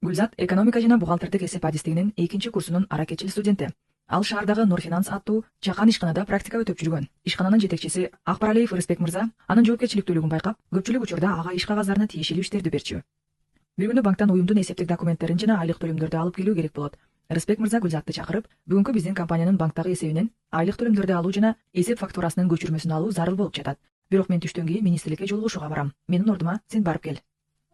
Гүлзат экономика жана бухгалтердик эсеп адистигинин 2-курсунун аракечил студенти. Ал шаардагы Нур Финанс аттуу чакан ишканада практика өтүп жүргөн. Ишкананын жетекчиси Акбаралиев Рыспек мырза анын жоопкерчиликтүүлүгүн байкап, көпчүлүк учурда ага иш кагаздарына тиешелүү иштерди берчү. Бир күнү банктан уюмдун эсептик документтерин жана айлык төлөмдөрдү алып келүү керек болот. Рыспек мырза Гүлзатты чакырып, бүгүнкү биздин компаниянын банктагы эсебинен айлык төлөмдөрдү алуу жана эсеп фактурасынын көчүрмөсүн алуу зарыл болуп жатат. Бирок мен түштөн кийин министрликке жолугушууга барам. Менин ордума сен барып кел.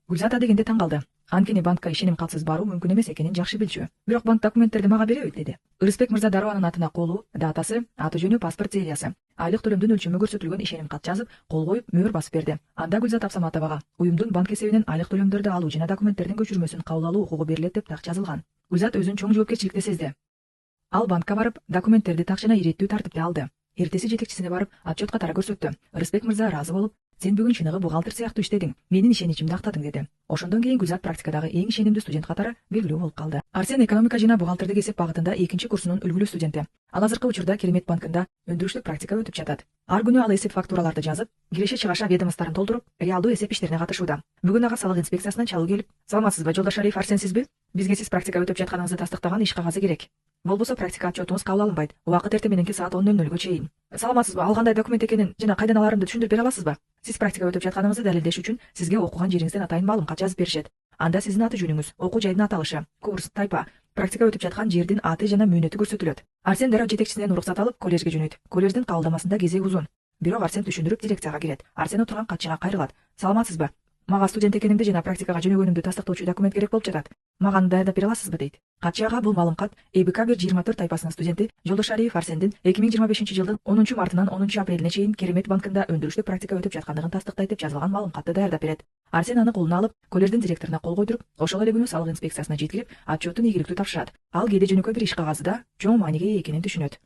Гүлзат дегенде таң калды. Анткени банкка ишеним катсыз баруу мүмкүн эмес экенин жакшы билчү. Бирок банк документтерди мага береби деди. Рыспек мырза дароо анын атына колу, датасы, аты жөнү, паспорт сериясы, айлык төлөмдүн өлчөмү көрсөтүлгөн ишеним кат жазып, кол коюп, мөөр басып берди. Анда Гүлзат Абсаматовага уюмдун банк эсебинен айлык төлөмдөрдү алуу жана документтердин көчүрмөсүн кабыл алуу укугу берилет деп так жазылган. Гүлзат өзүн чоң жоопкерчиликте сезди. Ал банкка барып, документтерди так жана иреттүү тартипте алды. Эртеси жетекчисине барып, отчет катары көрсөттү. Рыспек мырза ыраазы болуп, сен бүгүн чыныгы бухгалтер сыяктуу иштедиң, менин ишеничимди актадың деди. Ошондон кийин Гүлзат практикадагы эң ишенимдүү студент катары белгилүү болуп калды. Арсен экономика жана бухгалтердик эсеп багытында 2-курсунун үлгүлүү студенти. Ал азыркы учурда Керемет банкында өндүрүштүк практика өтүп жатат. Ар күнү ал эсеп фактураларды жазып, киреше чыгаша ведомостторун толтуруп, реалдуу эсеп иштерине катышууда. Бүгүн ага салык инспекциясынан чалуу келип, саламатсызбы, Жолдошалиев Арсенсизби? Бизге сиз практика өтүп жатканыңызды тастыктаган иш кагазы керек. Болбосо практика отчетуңуз кабыл алынбайт. Убакыт эртең мененки саат 10:00 чейин. Саламатсызбы, ал кандай документ экенин жана кайдан аларымды түшүндүрүп бере аласызбы? Сиз практика өтүп жатканыңызды далилдеш үчүн сизге окуган жериңизден атайын маалым кат жазып беришет. Анда сиздин аты жөнүңүз, окуу жайдын аталышы, курс, тайпа, практика өтүп жаткан жердин аты жана мөөнөтү көрсөтүлөт. Арсен дароо жетекчисинен уруксат алып коллежге жөнөйт. Коллеждин кабылдамасында кезек узун. Бирок Арсен түшүндүрүп дирекцияга кирет. Арсен отурган катчыга кайрылат. Саламатсызбы? Мага студент экенимди жана практикага жөнөгөнүмдү тастыктоочу документ керек болуп жатат. Мага даярдап бере аласызбы дейт. Катчыга бул маалым кат ЭБК 124 тайпасынын студенти Жолдошалиев Арсендин 2025-жылдын 10-мартынан 10-апрелине чейин Керемет банкында өндүрүштүк практика өтүп жаткандыгын тастыктайт деп жазылган маалым катты даярдап берет. Арсен аны колуна алып, коллеждин директоруна кол койдуруп, ошол эле күнү салык инспекциясына жеткирип, отчеттун ийгиликтүү тапшырат. Ал кээде жөнөкөй бир иш кагазы да чоң мааниге ээ экенин түшүнөт.